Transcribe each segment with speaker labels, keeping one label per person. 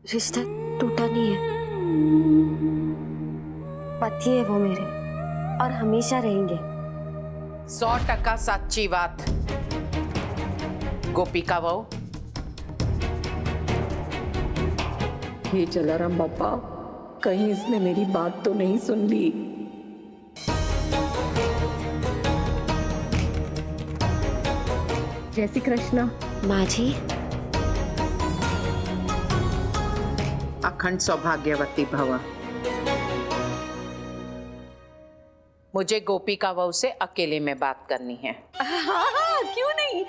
Speaker 1: रिश्ता टूटा नहीं है। पति है वो मेरे और हमेशा रहेंगे।
Speaker 2: 100% सच्ची बात। गोपिका बहू,
Speaker 3: हे जलाराम बापा, कहीं इसने मेरी बात तो नहीं सुन ली। जय श्री कृष्ण।
Speaker 1: माँ जी,
Speaker 2: अखंड सौभाग्यवती भव। मुझे गोपिका बहू से अकेले में बात करनी है।
Speaker 3: हाँ, क्यों नहीं,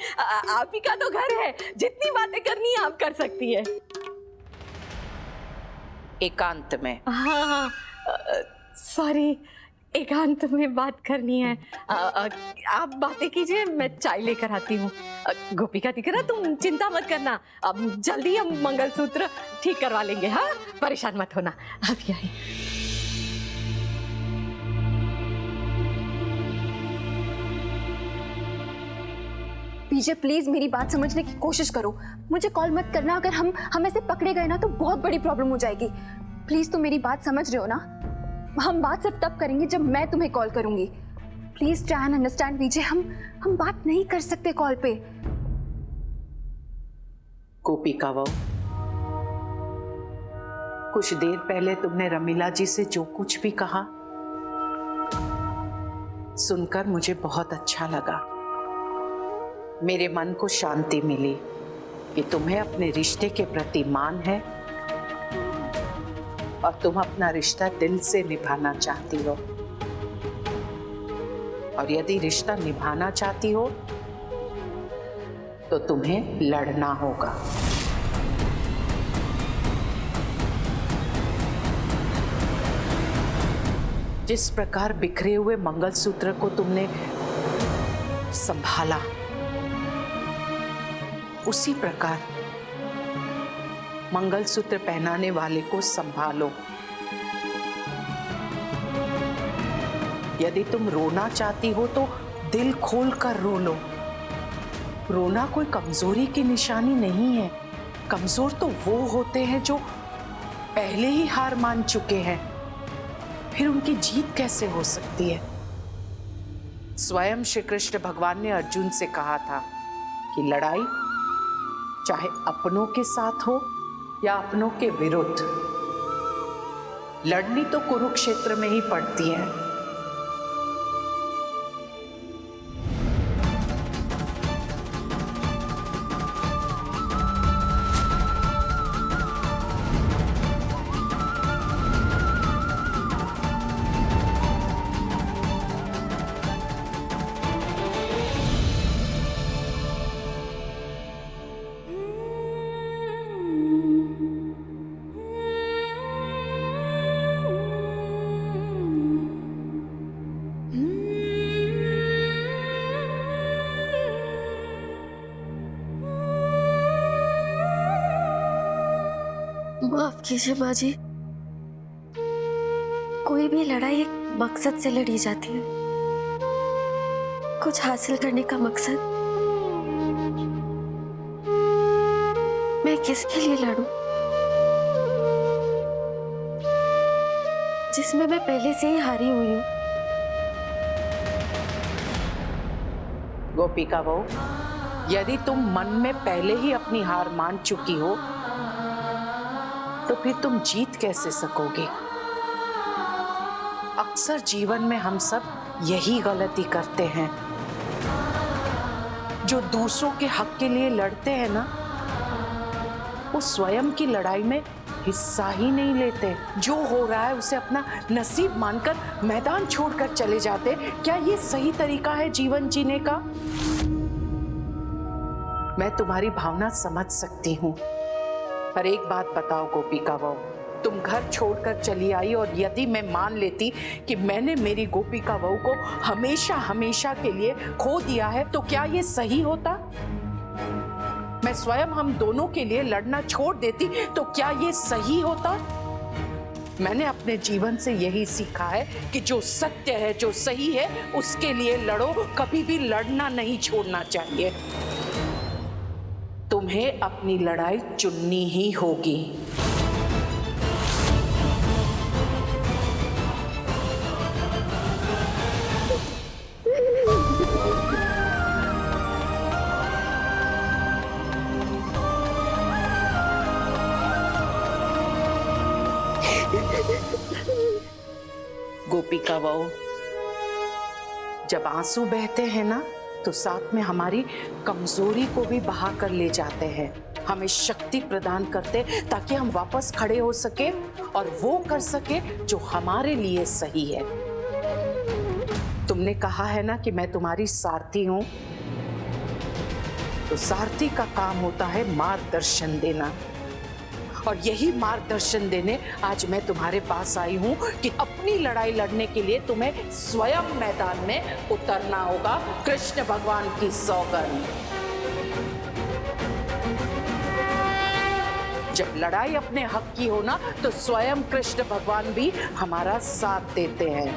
Speaker 3: आप ही का तो घर है, जितनी बातें करनी है आप कर सकती है।
Speaker 2: एकांत में।
Speaker 3: हाँ, सॉरी, एकांत में बात करनी है। आप बातें कीजिए, मैं चाय लेकर आती हूँ। गोपिका दिकरा, तुम चिंता मत करना, अब जल्दी हम मंगलसूत्र ठीक करवा लेंगे। हाँ, परेशान मत होना। आप यही
Speaker 4: विजय, प्लीज मेरी बात समझने की कोशिश करो। मुझे कॉल मत करना, अगर हम ऐसे पकड़े गए ना तो बहुत बड़ी प्रॉब्लम हो जाएगी। प्लीज तुम मेरी बात समझ रहे हो ना? हम बात सिर्फ तब करेंगे जब मैं तुम्हें कॉल करूंगी। प्लीज ट्राई एंड अंडरस्टैंड विजय, हम बात नहीं कर सकते कॉल पे।
Speaker 2: गोपिका बहू, कुछ देर पहले तुमने रमीला जी से जो कुछ भी कहा, सुनकर मुझे बहुत अच्छा लगा। मेरे मन को शांति मिली कि तुम्हें अपने रिश्ते के प्रति मान है और तुम अपना रिश्ता दिल से निभाना चाहती हो। और यदि रिश्ता निभाना चाहती हो तो तुम्हें लड़ना होगा। जिस प्रकार बिखरे हुए मंगलसूत्र को तुमने संभाला, उसी प्रकार मंगलसूत्र पहनाने वाले को संभालो। यदि तुम रोना चाहती हो तो दिल खोल कर रो लो। रोना कोई कमजोरी की निशानी नहीं है। कमजोर तो वो होते हैं जो पहले ही हार मान चुके हैं, फिर उनकी जीत कैसे हो सकती है? स्वयं श्री कृष्ण भगवान ने अर्जुन से कहा था कि लड़ाई चाहे अपनों के साथ हो या अपनों के विरुद्ध, लड़नी तो कुरुक्षेत्र में ही पड़ती है।
Speaker 1: माफ कीजिए माँ जी, कोई भी लड़ाई एक मकसद से लड़ी जाती है, कुछ हासिल करने का मकसद। मैं किसके लिए लड़ूं जिसमें मैं पहले से ही हारी हुई हूँ?
Speaker 2: गोपिका बहू, यदि तुम मन में पहले ही अपनी हार मान चुकी हो तो फिर तुम जीत कैसे सकोगे? अक्सर जीवन में हम सब यही गलती करते हैं। जो दूसरों के हक के लिए लड़ते हैं ना, वो स्वयं की लड़ाई में हिस्सा ही नहीं लेते। जो हो रहा है उसे अपना नसीब मानकर मैदान छोड़कर चले जाते। क्या ये सही तरीका है जीवन जीने का? मैं तुम्हारी भावना समझ सकती हूँ, पर एक बात बताओ गोपिका बहू, तुम घर छोड़कर चली आई और यदि मैं मान लेती कि मैंने मेरी गोपिका बहू को हमेशा हमेशा के लिए खो दिया है, तो क्या ये सही होता? मैं स्वयं हम दोनों के लिए लड़ना छोड़ देती तो क्या ये सही होता? मैंने अपने जीवन से यही सीखा है कि जो सत्य है, जो सही है, उसके लिए लड़ो, कभी भी लड़ना नहीं छोड़ना चाहिए। तुम्हें अपनी लड़ाई चुननी ही होगी। गोपिका बहू, जब आंसू बहते हैं ना तो साथ में हमारी कमजोरी को भी बहा कर ले जाते हैं, हमें शक्ति प्रदान करते ताकि हम वापस खड़े हो सके और वो कर सके जो हमारे लिए सही है। तुमने कहा है ना कि मैं तुम्हारी सारथी हूं, तो सारथी का काम होता है मार्गदर्शन देना, और यही मार्गदर्शन देने आज मैं तुम्हारे पास आई हूं कि अपनी लड़ाई लड़ने के लिए तुम्हें स्वयं मैदान में उतरना होगा, कृष्ण भगवान की सौगंध। जब लड़ाई अपने हक की हो ना तो स्वयं कृष्ण भगवान भी हमारा साथ देते हैं।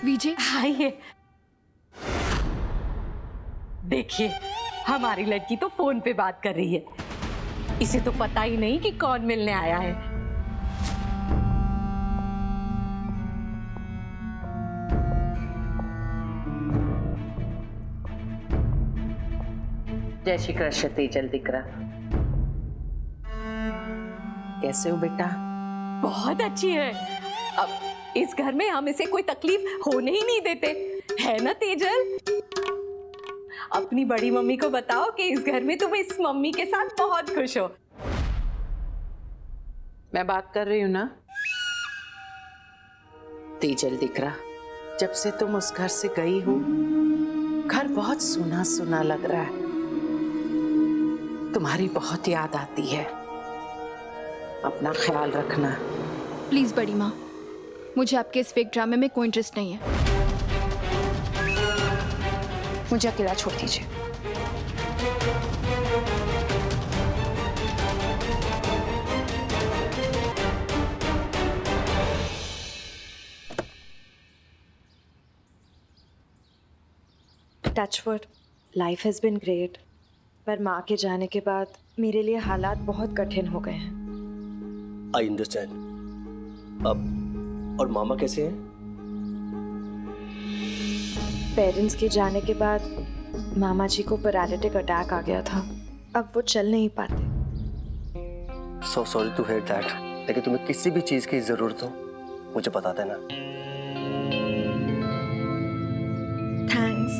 Speaker 4: विजय,
Speaker 3: आइए, देखिए हमारी लड़की तो फोन पे बात कर रही है। इसे तो पता ही नहीं कि कौन मिलने आया है।
Speaker 2: जय श्री कृष्ण तेजल दिकरा, कैसे हो बेटा?
Speaker 3: बहुत अच्छी है। अब इस घर में हम इसे कोई तकलीफ होने ही नहीं देते, है ना तेजल? अपनी बड़ी मम्मी को बताओ कि इस घर में तुम इस मम्मी के साथ बहुत खुश हो।
Speaker 2: मैं बात कर रही हूं ना तेजल दिकरा, जब से तुम उस घर से गई हो घर बहुत सूना सूना लग रहा है, तुम्हारी बहुत याद आती है। अपना ख्याल रखना।
Speaker 4: प्लीज बड़ी माँ, मुझे आपके इस फेक ड्रामे में कोई इंटरेस्ट नहीं है। मुझे अकेला छोड़ दीजिए।
Speaker 5: Touch wood, life has been great, पर माँ के जाने के बाद मेरे लिए हालात बहुत कठिन हो गए हैं।
Speaker 6: I understand. अब और मामा कैसे हैं?
Speaker 5: पेरेंट्स के जाने के बाद मामा जी को पैरालिटिक अटैक आ गया था, अब वो चल नहीं पाते।
Speaker 6: So sorry to hear that, लेकिन तुम्हें किसी भी चीज़ की ज़रूरत हो मुझे बता देना।
Speaker 5: Thanks.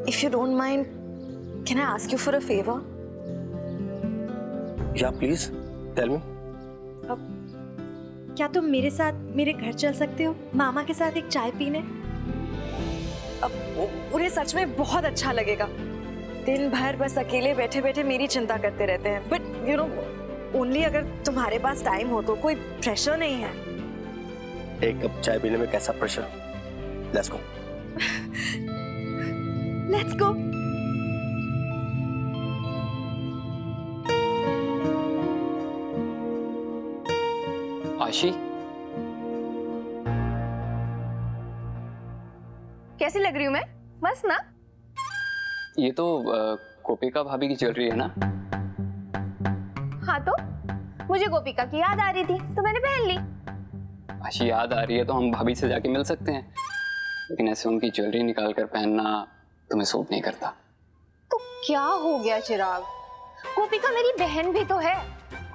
Speaker 5: If you don't mind, can I ask you for a favor?
Speaker 6: या प्लीज टेल मी।
Speaker 5: क्या तुम मेरे साथ मेरे घर चल सकते हो, मामा के साथ एक चाय पीने? अब उन्हें सच में बहुत अच्छा लगेगा। दिन भर बस अकेले बैठे बैठे मेरी चिंता करते रहते हैं, बट यू नो ओनली अगर तुम्हारे पास टाइम हो तो। कोई प्रेशर नहीं है।
Speaker 6: एक कप चाय पीने में कैसा pressure? Let's go.
Speaker 5: Let's go.
Speaker 7: आशी,
Speaker 4: कैसी लग रही हूँ मैं? मस्त ना?
Speaker 7: ये तो गोपिका भाभी की ज्वेलरी है ना?
Speaker 4: हाँ तो मुझे गोपिका की याद आ रही थी तो मैंने पहन ली।
Speaker 7: आशी, याद आ रही है तो हम भाभी से जाके मिल सकते हैं, लेकिन ऐसे उनकी ज्वेलरी निकाल कर पहनना तुम्हें सूट नहीं करता।
Speaker 4: तो क्या हो गया चिराग? गोपिका मेरी बहन भी तो है,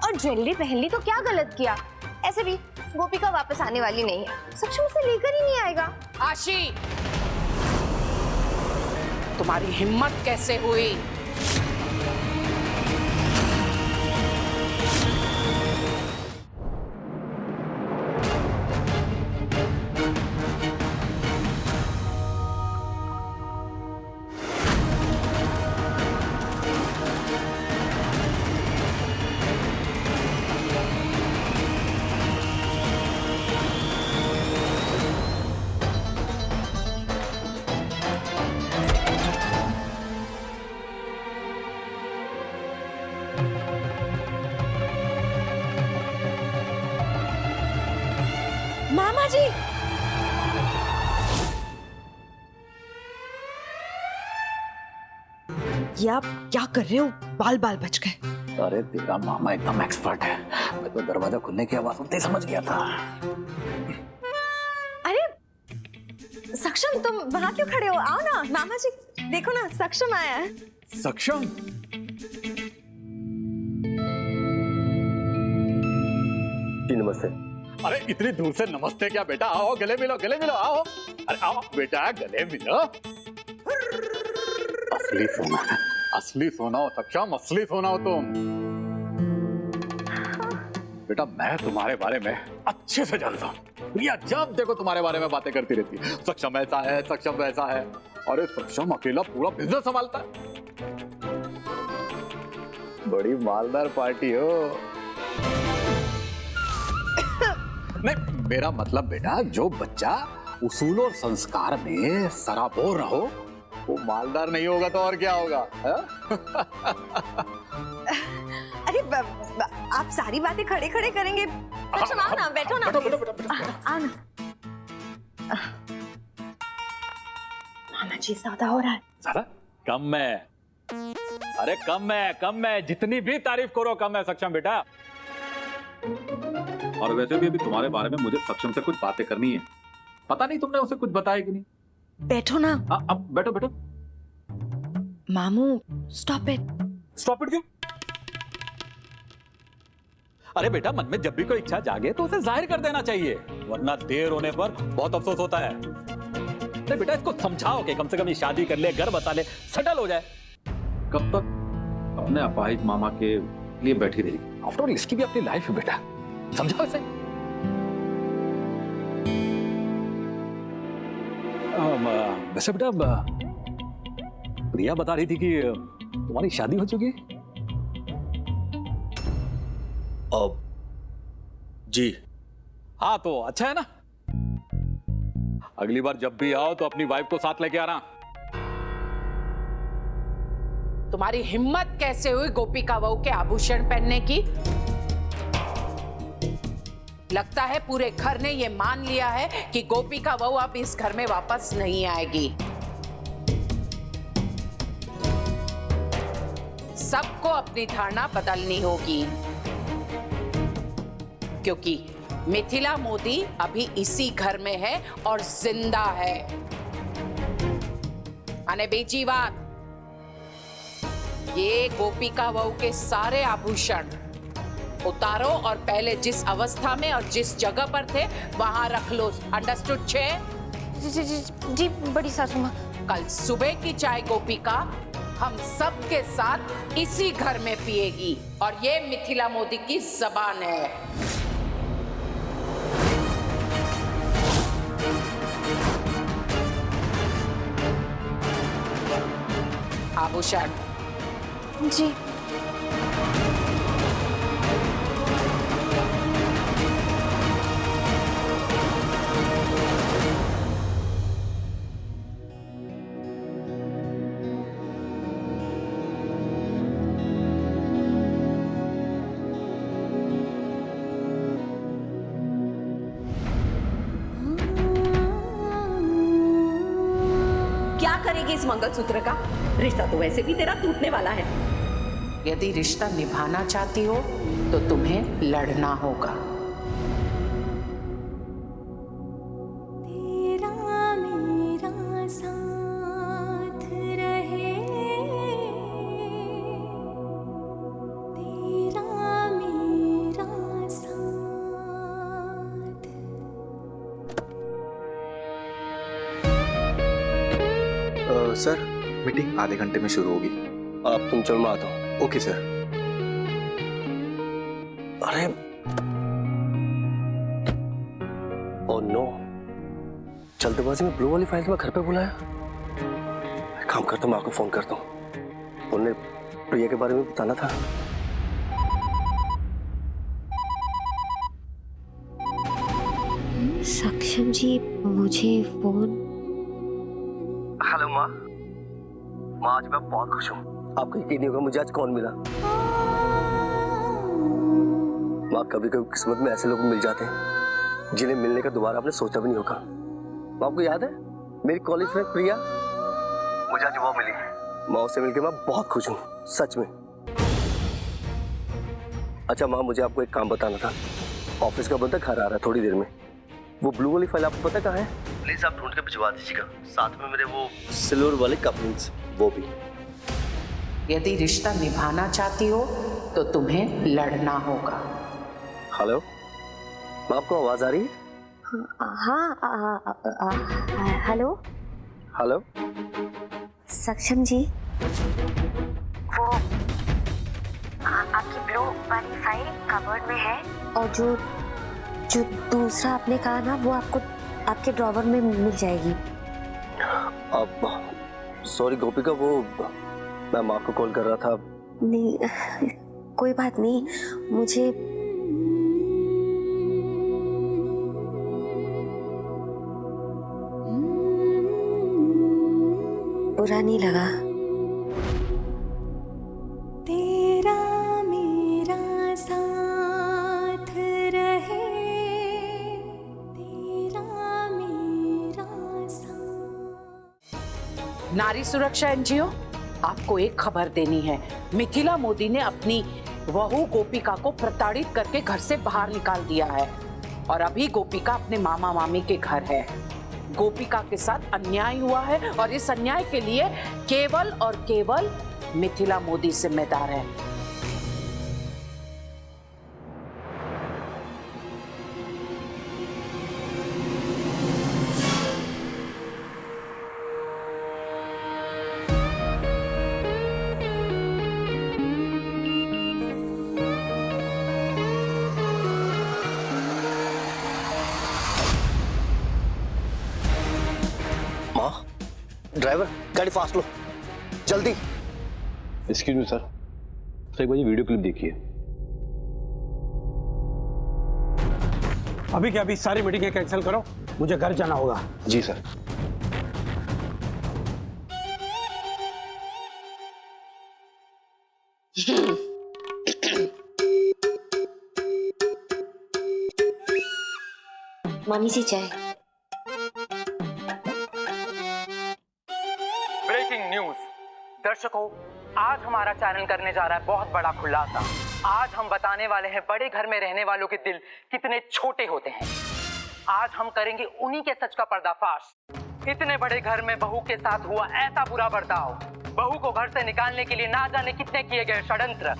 Speaker 4: और ज्वेलरी पहन ली तो क्या गलत किया? ऐसे भी गोपिका वापस आने वाली नहीं है, सच में उसे लेकर ही नहीं आएगा।
Speaker 2: आशी, तुम्हारी हिम्मत कैसे हुई?
Speaker 5: मामा जी, ये आप क्या कर रहे हो? बाल बाल बच गए।
Speaker 8: अरे तेरा मामा एकदम एक्सपर्ट है, मैं तो दरवाजा खुलने की आवाज सुनते ही समझ गया था।
Speaker 5: अरे सक्षम, तुम वहां क्यों खड़े हो? आओ ना मामा जी, देखो ना सक्षम आया है।
Speaker 8: सक्षम?
Speaker 6: जी नमस्ते।
Speaker 8: अरे इतनी दूर से नमस्ते क्या बेटा, आओ गले मिलो, गले मिलो, आओ। अरे आओ बेटा गले मिलो। असली सोना, असली सोना हो सक्षम, असली सोना हो तुम। बेटा मैं तुम्हारे बारे में अच्छे से जानता हूँ, प्रिया जब देखो तुम्हारे बारे में बातें करती रहती है, सक्षम ऐसा है, सक्षम वैसा है। अरे सक्षम अकेला पूरा बिजनेस संभालता है। बड़ी मालदार पार्टी हो। नहीं मेरा मतलब बेटा, जो बच्चा उसूल और संस्कार में सराबोर रहो वो मालदार नहीं होगा तो और क्या होगा?
Speaker 5: अरे आप सारी बातें खड़े खड़े करेंगे। सक्षम आओ ना, बैठो ना, आओ ना। मामा जी ज्यादा हो रहा है।
Speaker 8: ज्यादा? कम है। अरे कम है, कम है, जितनी भी तारीफ करो कम है सक्षम बेटा। और वैसे भी अभी तुम्हारे बारे में मुझे सक्षम से कुछ बातें करनी है। पता नहीं तुमने उसे कुछ बताया कि नहीं।
Speaker 5: बैठो ना।
Speaker 8: अब बैठो बैठो।
Speaker 5: मामू स्टॉप इट।
Speaker 8: स्टॉप इट क्यों? अरे बेटा मन में जब भी कोई इच्छा जागे तो उसे जाहिर कर देना चाहिए, वरना देर होने पर बहुत अफसोस होता है। अरे बेटा इसको समझाओ कि कम से कम ये शादी कर ले, घर बसा ले, सेटल हो जाए। कब तक अपने अपाहिज मामा के लिए बैठी रहेगी? आफ्टर ऑल इसकी भी अपनी लाइफ है बेटा, समझाओ इसे। वैसे बेटा प्रिया बता रही थी कि तुम्हारी शादी हो चुकी है।
Speaker 6: अब जी
Speaker 8: हाँ तो अच्छा है ना। अगली बार जब भी आओ तो अपनी वाइफ को साथ लेके आना।
Speaker 2: तुम्हारी हिम्मत कैसे हुई गोपिका बहू के आभूषण पहनने की? लगता है पूरे घर ने यह मान लिया है कि गोपिका बहू अब इस घर में वापस नहीं आएगी। सबको अपनी धारणा बदलनी होगी, क्योंकि मिथिला मोदी अभी इसी घर में है और जिंदा है। अने बीजी बात, ये गोपिका बहू के सारे आभूषण उतारो और पहले जिस अवस्था में और जिस जगह पर थे वहां रख लो। अंडरस्टूड छे?
Speaker 4: जी बड़ी सासू माँ।
Speaker 2: कल सुबह की चाय गोपिका हम सब के साथ इसी घर में पिएगी और ये मिथिला मोदी की जबान है। आभूषण
Speaker 4: जी
Speaker 3: क्या करेगी इस मंगलसूत्र का? रिश्ता तो वैसे भी तेरा टूटने वाला है।
Speaker 2: यदि रिश्ता निभाना चाहती हो तो तुम्हें लड़ना होगा।
Speaker 9: तेरा मेरा साथ रहे, तेरा मेरा साथ।
Speaker 10: सर मीटिंग आधे घंटे में शुरू होगी।
Speaker 6: आप तुम चलो, मैं आता हूँ।
Speaker 10: Okay sir.
Speaker 6: अरे ओह नो, जल्दबाजी में ब्लू वाली फाइल तो मैं घर पे बुलाया। काम करता हूँ, मैं आपको फोन करता हूँ। उन्हें प्रिया के बारे में बताना था।
Speaker 1: सक्षम जी मुझे फोन।
Speaker 6: हेलो माँ। माँ आज मैं बहुत खुश हूँ। आपको यकीन नहीं होगा मुझे आज कौन मिला। माँ कभी कभी किस्मत में ऐसे लोग मिल जाते हैं जिन्हें मिलने का दोबारा आपने सोचा भी नहीं होगा। माँ आपको याद है मेरी कॉलेज फ्रेंड प्रिया, मुझे आज वो मिली। माँ उससे मिलकर मैं बहुत खुश हूँ, सच में। अच्छा माँ, मुझे आपको एक काम बताना था। ऑफिस का बंदा घर आ रहा है थोड़ी देर में। वो ब्लू वाली फाइल आपको पता कहाँ है? प्लीज आप ढूंढ के भिजवा दीजिएगा, साथ में मेरे वो सिल्वर वाले कपलिंग्स वो भी।
Speaker 2: यदि रिश्ता निभाना चाहती हो तो तुम्हें लड़ना होगा।
Speaker 6: हेलो माँ, आपको आवाज आ रही है?
Speaker 1: हाँ, हेलो
Speaker 6: हेलो
Speaker 1: सक्षम जी, वो आपकी ब्लू वाली फाइल कबर्ड में है, और जो दूसरा आपने कहा ना, वो आपको आपके ड्रॉवर में मिल जाएगी।
Speaker 6: अब सॉरी गोपिका, वो मैं माँ को कॉल कर रहा था।
Speaker 1: नहीं, कोई बात नहीं, मुझे बुरा नहीं लगा।
Speaker 9: तेरा मेरा साथ रहे, तेरा मेरा साथ।
Speaker 2: नारी सुरक्षा एनजीओ, आपको एक खबर देनी है। मिथिला मोदी ने अपनी बहू गोपिका को प्रताड़ित करके घर से बाहर निकाल दिया है और अभी गोपिका अपने मामा मामी के घर है। गोपिका के साथ अन्याय हुआ है और इस अन्याय के लिए केवल और केवल मिथिला मोदी जिम्मेदार है।
Speaker 6: ड्राइवर गाड़ी फास्ट लो, जल्दी।
Speaker 11: एक्सक्यूज मी सर, एक बार ये वीडियो क्लिप देखिए।
Speaker 12: अभी क्या अभी सारी मीटिंगें कैंसिल करो, मुझे घर जाना होगा।
Speaker 11: जी सर।
Speaker 1: मामी जी चाय।
Speaker 13: ब्रेकिंग न्यूज दर्शकों, आज हमारा चैनल करने जा रहा है बहुत बड़ा खुलासा। आज हम बताने वाले हैं बड़े घर में रहने वालों के दिल कितने छोटे होते हैं। आज हम करेंगे उन्हीं के सच का पर्दाफाश। इतने बड़े घर में बहू के साथ हुआ ऐसा बुरा बर्ताव, बहू को घर से निकालने के लिए ना जाने कितने किए गए षड्यंत्र।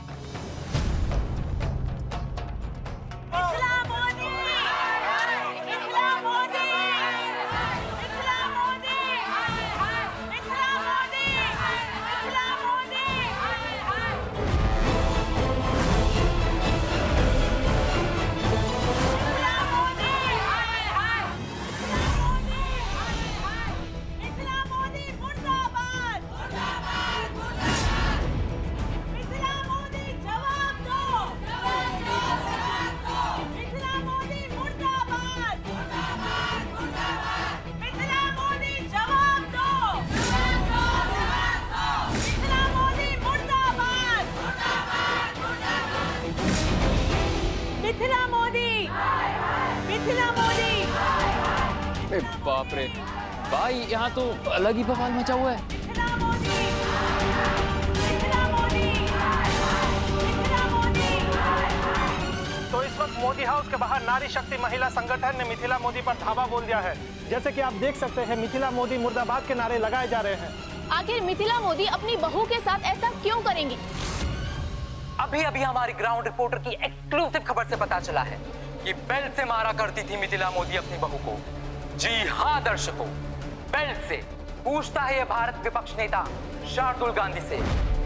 Speaker 7: बाप रे भाई, यहाँ तो अलग ही बवाल मचा हुआ है।
Speaker 12: तो इस वक्त मोदी हाउस के बाहर नारी शक्ति महिला संगठन ने मिथिला मोदी पर धावा बोल दिया है। जैसे कि आप देख सकते हैं, मिथिला मोदी मुर्दाबाद के नारे लगाए जा रहे हैं।
Speaker 4: आखिर मिथिला मोदी अपनी बहू के साथ ऐसा क्यों करेंगी?
Speaker 13: अभी अभी हमारी ग्राउंड रिपोर्टर की एक्सक्लूसिव खबर से पता चला है कि बेल्ट से मारा करती थी मिथिला मोदी अपनी बहू को। जी हाँ दर्शकों, बेल्ट से। पूछता है ये भारत विपक्ष नेता शार्दुल गांधी से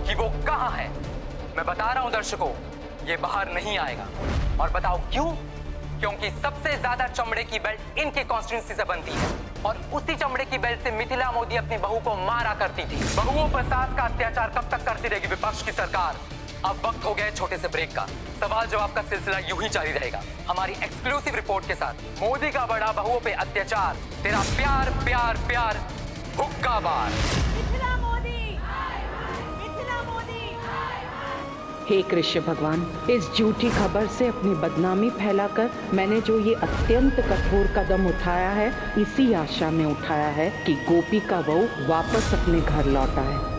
Speaker 13: कि वो कहाँ है। मैं बता रहा हूँ दर्शकों, ये बाहर नहीं आएगा। और बताओ क्यों? क्योंकि सबसे ज्यादा चमड़े की बेल्ट इनके कॉन्स्टिट्यूंसी से बनती है और उसी चमड़े की बेल्ट से मिथिला मोदी अपनी बहू को मारा करती थी। बहुओं पर सास का अत्याचार कब तक करती रहेगी विपक्ष की सरकार? अब वक्त हो गया है छोटे से ब्रेक का। सवाल जवाब का सिलसिला यूं ही जारी रहेगा हमारी एक्सक्लूसिव रिपोर्ट के साथ। मोदी का बड़ा बहुओं पे अत्याचार, तेरा प्यार प्यार प्यार हुक्का बार।
Speaker 9: मिथिला मोदी, मिथिला मोदी।
Speaker 2: हे कृष्ण भगवान, इस झूठी खबर से अपनी बदनामी फैलाकर मैंने जो ये अत्यंत कठोर कदम उठाया है, इसी आशा में उठाया है कि गोपी का बहू वापस अपने घर लौटा है।